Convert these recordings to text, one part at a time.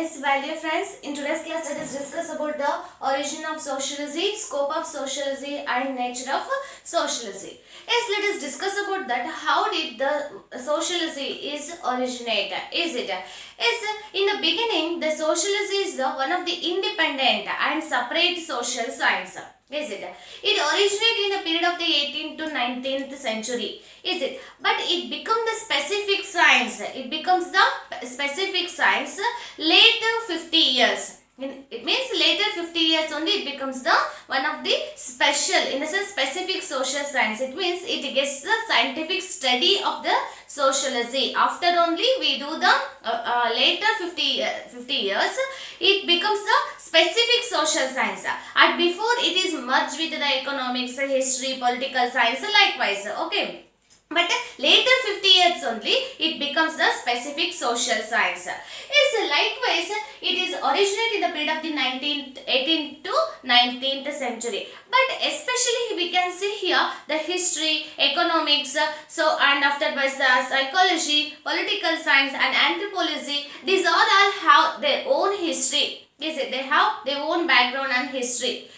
Yes, value friends, in today's class let us discuss about the origin of socialism, scope of socialism and nature of socialism. Yes, let us discuss about that. How did the socialism is originate? Is it? Yes, in the beginning the socialism is the one of the independent and separate social science. Is it? It originated in the period of the 18th to 19th century. Is it? But it becomes the specific science. It becomes the specific science later 50 years. It means later 50 years only it becomes the one of the special, in the sense specific social science. It means it gets the scientific study of the socialism. After only we do the later 50 years, it becomes the specific social science. And before it is merged with the economics, history, political science likewise. Okay. But later 50 years only it becomes the specific social science. Yes, likewise it is originated in the period of the 18th to 19th century. But especially we can see here the history, economics, so and afterwards the psychology, political science and anthropology. These all have their own history. Is it? They have their own background and history.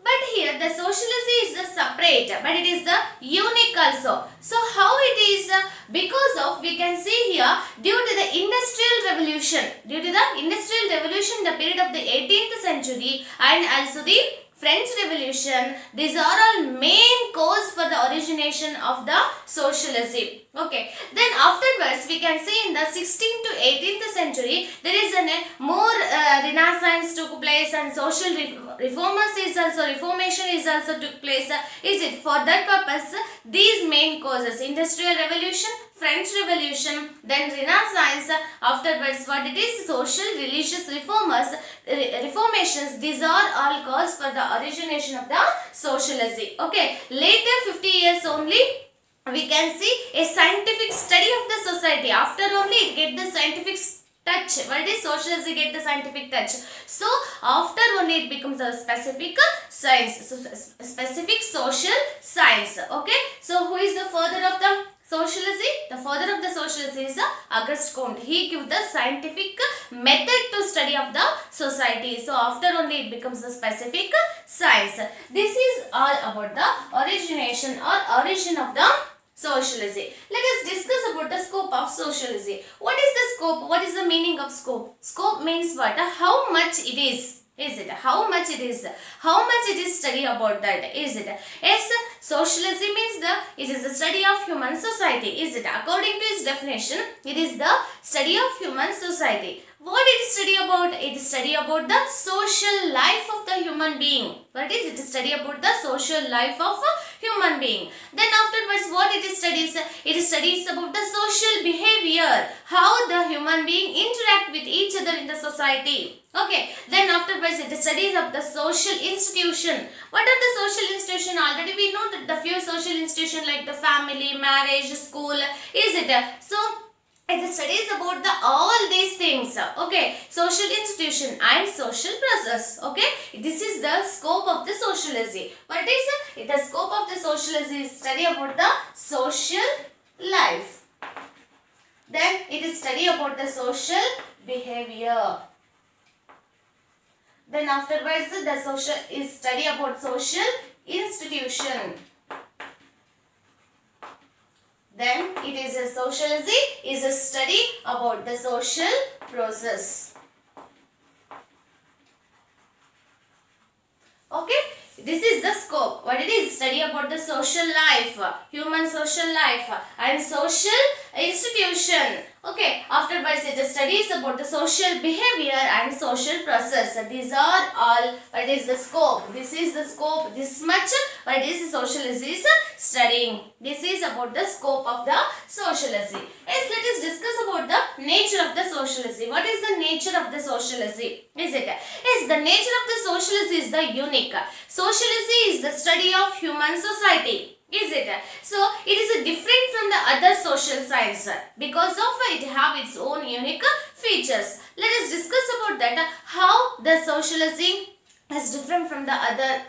But here the socialism is separate, but it is the unique also. So how it is? Because of, we can see here, due to the industrial revolution, the period of the 18th century and also the French Revolution, these are all main cause for the origination of the socialism. Okay. Then afterwards we can see in the 16th to 18th century there is a more renaissance took place and social reformation is also took place. Is it? For that purpose these main causes, industrial revolution, French Revolution, then Renaissance, afterwards what it is, social religious reformations, these are all cause for the origination of the socialism. Okay, later 50 years only we can see a scientific study of the society. After only it get the scientific touch. What is socialism? Get the scientific touch. So after only it becomes a specific science, so specific social science. Okay, so who is the father of the socialism? The father of the socialism is Auguste Comte. He gives the scientific method to study of the society. So after only it becomes a specific science. This is all about the origination or origin of the socialism. Let us discuss about the scope of socialism. What is the scope? What is the meaning of scope? Scope means what? How much it is. Is it? How much it is? How much it is study about that? Is it? Yes, socialism means it is the study of human society. Is it? According to its definition, it is the study of human society. What it is study about? It is study about the social life of the human being. What is it? Study about the social life of a human being. Then afterwards what it is studies? It studies about the social behavior. How the human being interact with each other in the society. Okay. Then afterwards it studies of the social institution. What are the social institution? Already we know that the few social institution like the family, marriage, school. Is it? So it studies about the all these things. Okay, social institution and social process. Okay, this is the scope of the socialism. What is the scope of the socialism? Is study about the social life. Then it is study about the social behavior. Then afterwards the social is study about social institution. Then it is a socialism is a study about the social process. Okay, this is the scope. What it is? Study about the social life, human social life and social institution. Okay, afterwards it studies about the social behavior and social process. These are all what is the scope. This is the scope. This much what is socialism is studying. This is about the scope of the socialism. Yes, let us discuss about the nature of the socialism. What is the nature of the socialism? Is it? Yes, the nature of the socialism is the unique. Socialism is the study of human society. Is it? So it is different from the other social science because of it have its own unique features. Let us discuss about that how the socialism is different from the other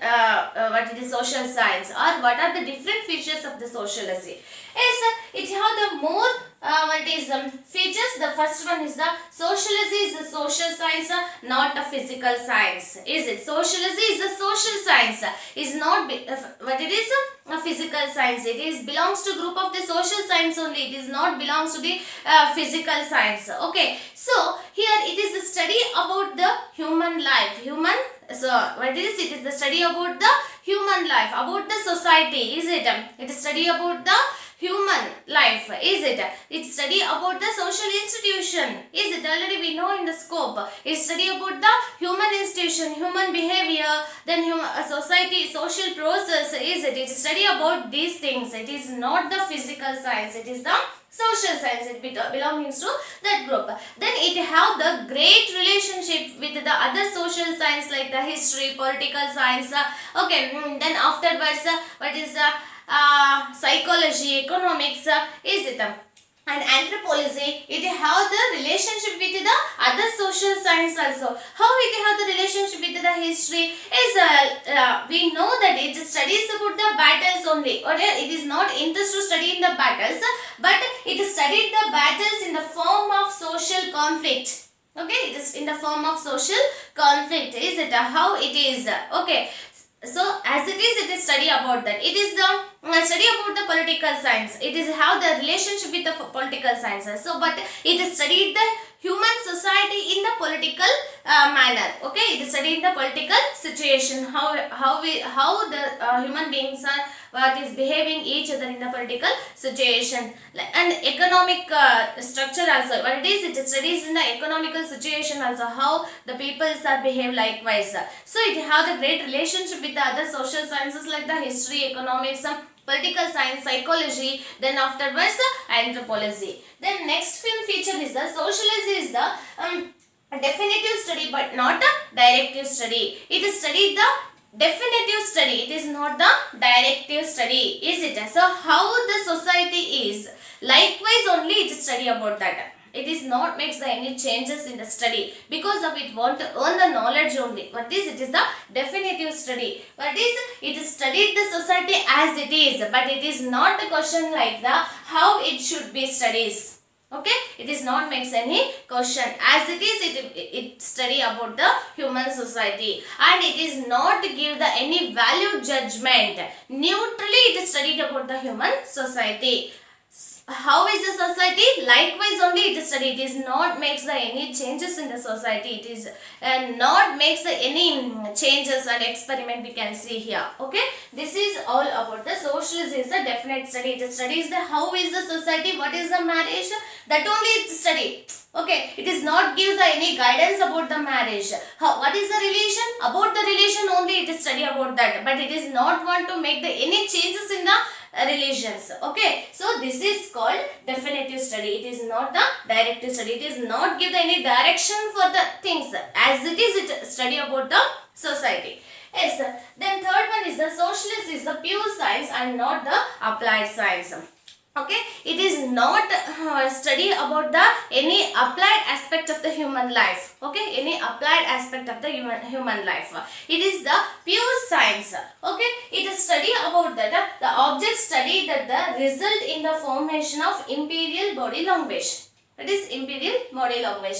what it is social science, or what are the different features of the sociology? Is it have the more what is features. The first one is the sociology is a social science, not a physical science. Is it? Sociology is a social science, is not what it is a physical science. It is belongs to group of the social science only. It is not belongs to the physical science. Okay, so here it is the study about the human life. So what is it? It is the study about the human life, about the society. Is it? It is study about the human life. Is it? It's study about the social institution. Is it? Already we know in the scope. It's study about the human institution, human behavior, then human society, social process. Is it? It's study about these things. It is not the physical science. It is the social science. It belongs to that group. Then it have the great relationship with the other social science like the history, political science. Okay, then afterwards, what is psychology, economics, is it? And anthropology, it have the relationship with the other social science also. How it have the relationship with the history is we know that it studies about the battles only, or it is not interest to study in the battles, but it studied the battles in the form of social conflict. Okay, it is in the form of social conflict. Is it? How it is? Okay, so as it is study about that. It is the study about the political science. It is how the relationship with the political sciences. So but it is studied the human society in the political manner. Okay, it is studied the political situation, how the human beings are what is behaving each other in the political situation. And economic structure also, what it is, it studies in the economical situation also, how the peoples are behave likewise. So it have the great relationship with the other social sciences like the history, economics, political science, psychology, then afterwards anthropology. Then next film feature is the sociology is the definitive study but not a directive study. It is studied the definitive study. It is not the directive study. Is it? So how the society is, likewise only it is study about that. It is not makes any changes in the study, because of it want to earn the knowledge only. What is it? Is the definitive study. What is it? Is studied the society as it is, but it is not a question like the how it should be studies. Okay, it is not makes any question. As it is, it study about the human society, and it is not give the any value judgment. Neutrally it is studied about the human society. How is the society? Likewise only it is studied. It is not makes the any changes in the society. It is not makes the any changes and experiment we can see here. Okay, this is all about the socialism is the definite study. It studies the how is the society, what is the marriage, that only it study. Okay, it is not give the any guidance about the marriage. How, what is the relation? About the relation only it is study about that, but it is not want to make the any changes in the religions. Okay, so this is called definitive study. It is not the directive study. It is not give any direction for the things. As it is, it study about the society. Yes. Then third one is the socialist is the pure science and not the applied science. Okay, it is not study about the any applied aspect of the human life. Okay, any applied aspect of the human life. It is the pure science. Okay, it is study about that the object study that the result in the formation of imperial body language. That is imperial body language.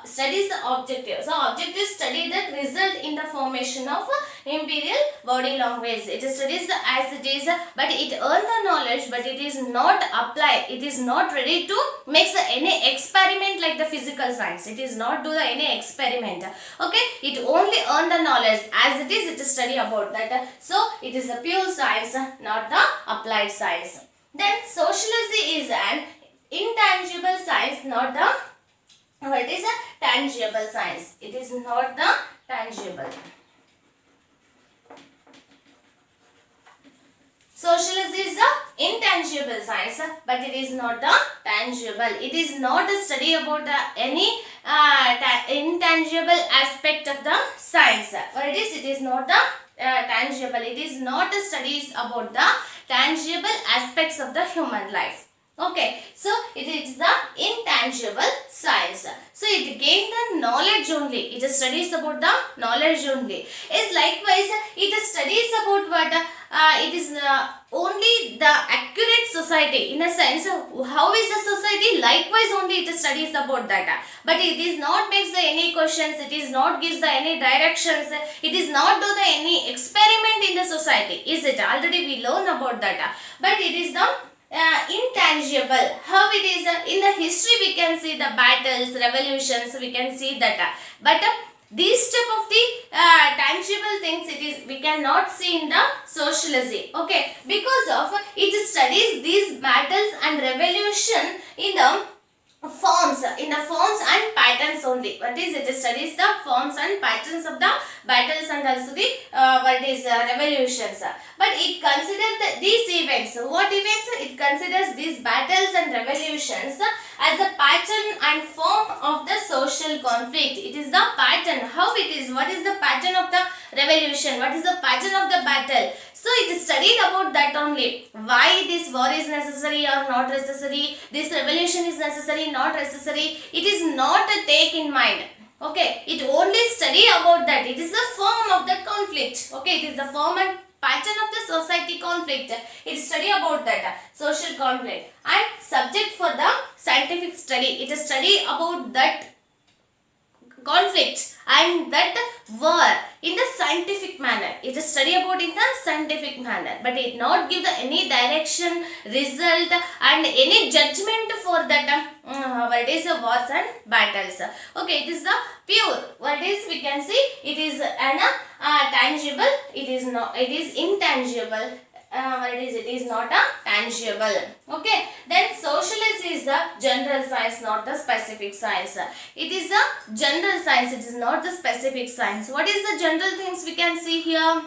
Studies the objective. So objective study that result in the formation of imperial body language. It studies the as it is, but it earn the knowledge, but it is not applied. It is not ready to make any experiment like the physical science. It is not do the any experiment. Okay, it only earn the knowledge as it is. It study about that. So it is a pure science, not the applied science. Then sociology is an intangible science, not the what is a tangible science. It is not the tangible. Sociology is the intangible science, but it is not the tangible. It is not a study about the any intangible aspect of the science. What it is not the tangible. It is not a studies about the tangible aspects of the human life. Okay, so it is the intangible science. So it gains the knowledge only. It studies about the knowledge only. Is likewise it studies about what it is only the accurate society, in a sense. How is the society? Likewise only it studies about that. But it is not makes the any questions. It is not gives the any directions. It is not do the any experiment in the society. Is it? Already we learn about that. But it is the intangible. How it is in the history we can see the battles, revolutions, we can see that. But these type of the tangible things it is we cannot see in the sociology. Okay, because of it studies these battles and revolution in the forms and patterns only. What is it? It studies the forms and patterns of the battles and also the revolutions. But it considers these events. What events? It considers these battles and revolutions as the pattern and form of the social conflict. It is the pattern. How it is? What is the pattern of the revolution? What is the pattern of the battle? So it is studied about that only. Why this war is necessary or not necessary? This revolution is necessary, not necessary. It is not a take in mind. Okay, it only study about that. It is the form of the conflict. Okay, it is the form and pattern of the society conflict. It study about that social conflict and subject for the scientific study. It is study about that conflict and that war in the scientific manner. It is study about in the scientific manner, but it not give the any direction, result and any judgment for that what is the wars and battles. Okay, it is the pure. What is we can see? It is an tangible. It is not. It is intangible. What it is? It is not a tangible. Okay. Then sociology is the general science, not the specific science. It is a general science. It is not the specific science. What is the general things we can see here?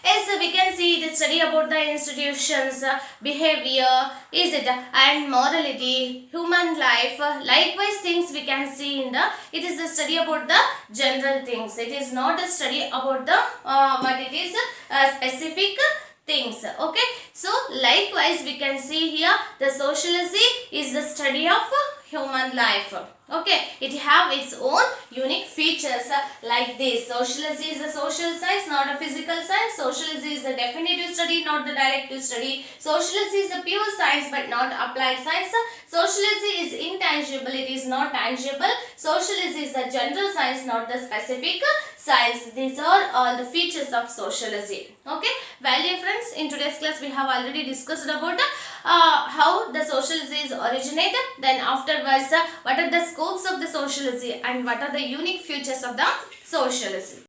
Yes, we can see it is study about the institutions, behavior, is it, and morality, human life. Likewise, things we can see in the. It is the study about the general things. It is not a study about the what it is specific things. Okay, so likewise we can see here the sociology is the study of human life. Okay, it have its own unique features like this. Sociology is a social science, not a physical science. Sociology is a definitive study, not the directive study. Sociology is a pure science but not applied science. Sociology is intangible, it is not tangible. Sociology is a general science, not the specific science. These are all the features of sociology. Okay, well dear friends, in today's class we have already discussed about how the sociology is originated, then afterwards what are the scopes of the sociology and what are the unique features of the sociology.